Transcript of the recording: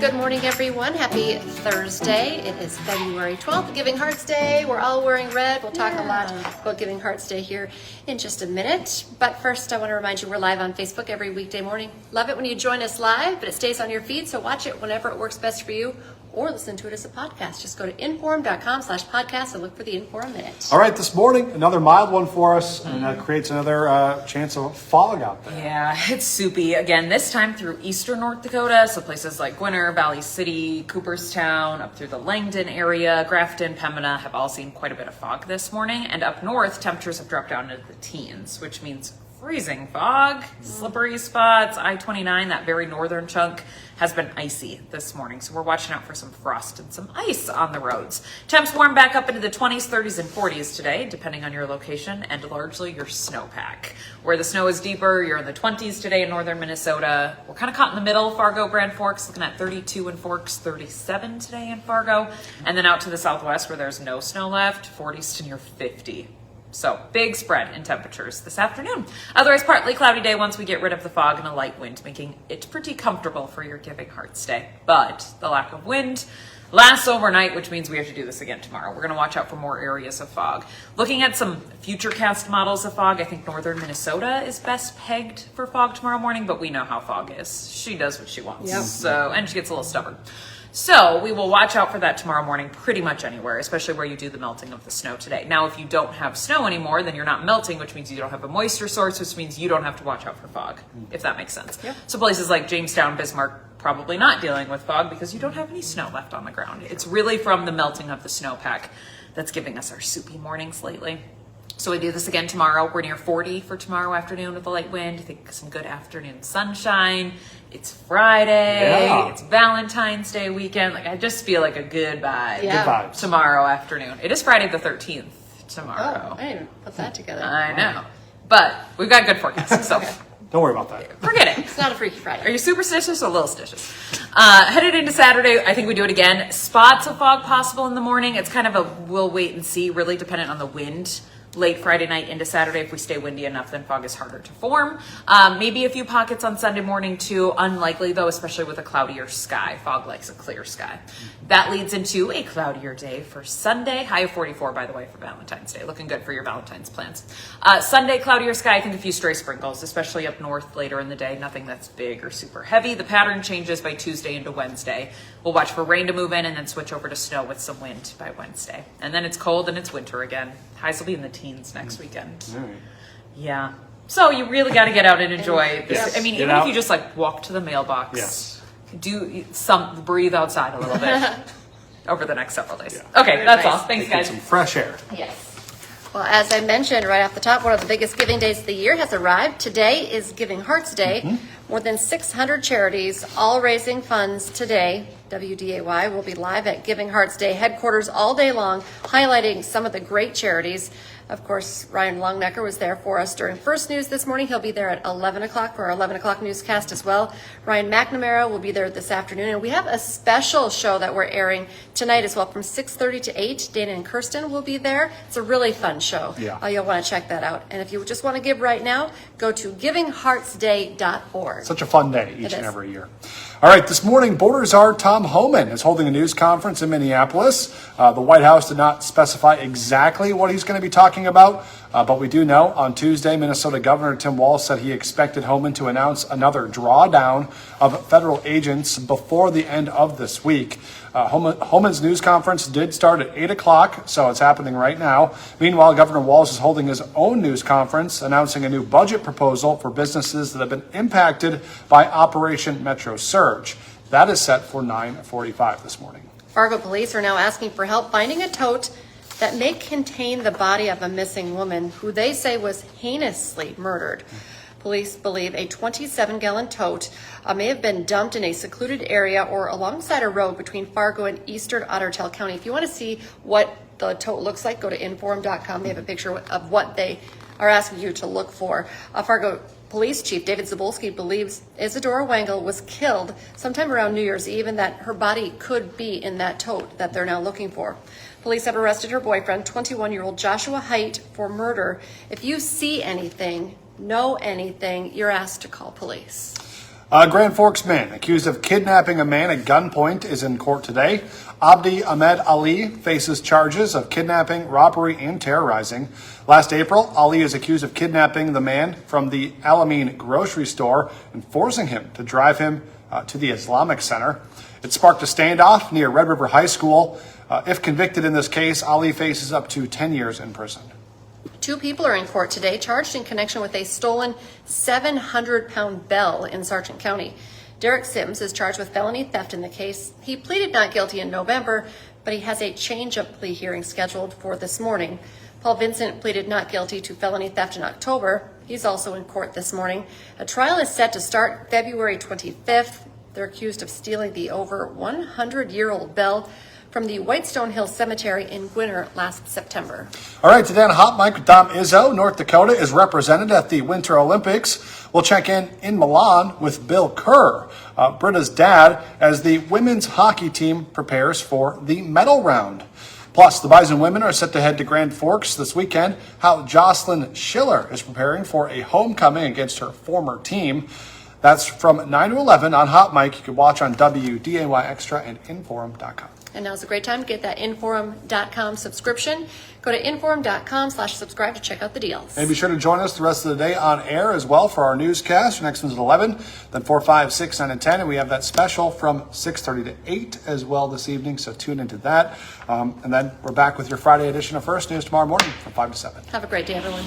Good morning, everyone. Happy Thursday. It is February 12th, Giving Hearts Day. We're all wearing red. We'll talk a lot about Giving Hearts Day here in just a minute. But first, I want to remind you we're live on Facebook every weekday morning. Love it when you join us live, but it stays on your feed, so watch it whenever it works best for you, or listen to it as a podcast. Just go to inform.com/podcast and look for the Inform Minute. All right, this morning, another mild one for us, and that creates another chance of fog out there. Yeah, it's soupy again, this time through eastern North Dakota, so places like Gwinner, Valley City, Cooperstown, up through the Langdon area, Grafton, Pembina have all seen quite a bit of fog this morning, and up north, temperatures have dropped down into the teens, which means freezing fog, slippery spots. I-29, that very northern chunk, has been icy this morning, so we're watching out for some frost and some ice on the roads. Temps warm back up into the 20s, 30s, and 40s today, depending on your location and largely your snowpack. Where the snow is deeper, you're in the 20s today in northern Minnesota. We're kind of caught in the middle. Fargo, Grand Forks, looking at 32 in Forks, 37 today in Fargo. And then out to the southwest where there's no snow left, 40s to near 50. So big spread in temperatures this afternoon. Otherwise, partly cloudy day once we get rid of the fog and a light wind, making it pretty comfortable for your Giving Hearts Day. But the lack of wind lasts overnight, which means we have to do this again tomorrow. We're going to watch out for more areas of fog. Looking at some futurecast models of fog, I think northern Minnesota is best pegged for fog tomorrow morning, but we know how fog is. She does what she wants. Yep. So, and she gets a little stubborn. So we will watch out for that tomorrow morning pretty much anywhere, especially where you do the melting of the snow today. Now, if you don't have snow anymore, then you're not melting, which means you don't have a moisture source, which means you don't have to watch out for fog, if that makes sense. Yep. So places like Jamestown, Bismarck, probably not dealing with fog because you don't have any snow left on the ground. It's really from the melting of the snowpack that's giving us our soupy mornings lately. So we do this again tomorrow. We're near 40 for tomorrow afternoon with a light wind. I think some good afternoon sunshine. It's Friday. Yeah. It's Valentine's Day weekend. Like, I just feel like a good vibe. Yeah. Good vibes. Tomorrow afternoon. It is Friday the 13th tomorrow. Oh, I didn't put that together. I know. But we've got good forecasts, so Don't worry about that. forget it. It's not a Freaky Are Friday. you superstitious or little stitious? Headed into Saturday, I think we do it again. Spots of fog possible in the morning. It's kind of a we'll wait and see, really dependent on the wind. Late Friday night into Saturday, if we stay windy enough, then fog is harder to form. Maybe a few pockets on Sunday morning too. Unlikely though, especially with a cloudier sky. Fog likes a clear sky. That leads into a cloudier day for Sunday. High of 44, by the way, for Valentine's Day. Looking good for your Valentine's plans. Sunday, cloudier sky. I think a few stray sprinkles, especially up north later in the day. Nothing that's big or super heavy. The pattern changes by Tuesday into Wednesday. We'll watch for rain to move in and then switch over to snow with some wind by Wednesday. And then it's cold and it's winter again. Highs will be in the teens next weekend. All right. Yeah. So you really got to get out and enjoy this. Yes. I mean, Get even out. if you just like walk to the mailbox, Yes. do some breathe outside a little bit over the next several days. Yeah. Okay, that's nice. all. Thanks, Get guys. some fresh air. Yes. Well, as I mentioned right off the top, one of the biggest giving days of the year has arrived. Today is Giving Hearts Day. More than 600 charities, all raising funds today. WDAY will be live at Giving Hearts Day headquarters all day long, highlighting some of the great charities. Of course, Ryan Longnecker was there for us during First News this morning. He'll be there at 11 o'clock for our 11 o'clock newscast as well. Ryan McNamara will be there this afternoon. And we have a special show that we're airing tonight as well from 6:30 to 8. Dana and Kirsten will be there. It's a really fun show. Yeah. You'll want to check that out. And if you just want to give right now, go to givingheartsday.org. Such a fun day each It and is. every year. All right, this morning, Board Czar Tom Homan is holding a news conference in Minneapolis. The White House did not specify exactly what he's going to be talking about, but we do know on Tuesday, Minnesota Governor Tim Walz said he expected Homan to announce another drawdown of federal agents before the end of this week. Homan's news conference did start at 8 o'clock, so it's happening right now. Meanwhile, Governor Walz is holding his own news conference, announcing a new budget proposal for businesses that have been impacted by Operation Metro Surge. That is set for 9:45 this morning. Fargo police are now asking for help finding a tote that may contain the body of a missing woman who they say was heinously murdered. Police believe a 27-gallon tote may have been dumped in a secluded area or alongside a road between Fargo and eastern Ottertail County. If you want to see what the tote looks like, go to inform.com. They have a picture of what they are asking you to look for. Fargo Police Chief David Zabulski believes Isadora Wangel was killed sometime around New Year's Eve and that her body could be in that tote that they're now looking for. Police have arrested her boyfriend, 21-year-old Joshua Haidt, for murder. If you see anything, know anything, you're asked to call police. A Grand Forks man accused of kidnapping a man at gunpoint is in court today. Abdi Ahmed Ali faces charges of kidnapping, robbery, and terrorizing. Last April, Ali is accused of kidnapping the man from the Alameen grocery store and forcing him to drive him to the Islamic Center. It sparked a standoff near Red River High School. If convicted in this case, Ali faces up to 10 years in prison. 2 people are in court today charged in connection with a stolen 700-pound bell in Sargent County. Derek Sims is charged with felony theft in the case. He pleaded not guilty in November, but he has a change-up plea hearing scheduled for this morning. Paul Vincent pleaded not guilty to felony theft in October. He's also in court this morning. A trial is set to start February 25th. They're accused of stealing the over 100-year-old bell from the Whitestone Hill Cemetery in Gwinner last September. All right, today on Hot Mic with Dom Izzo, North Dakota is represented at the Winter Olympics. We'll check in Milan with Bill Kerr, Britta's dad, as the women's hockey team prepares for the medal round. Plus, the Bison women are set to head to Grand Forks this weekend. How Jocelyn Schiller is preparing for a homecoming against her former team. That's from 9 to 11 on Hot Mic. You can watch on WDAY Extra and Inforum.com. And now's a great time to get that Inforum.com subscription. Go to Inforum.com/subscribe to check out the deals. And be sure to join us the rest of the day on air as well for our newscast. Our next one's at 11, then 4, 5, 6, 9, and 10. And we have that special from 6:30 to 8 as well this evening, so tune into that. And then we're back with your Friday edition of First News tomorrow morning from 5 to 7. Have a great day, everyone.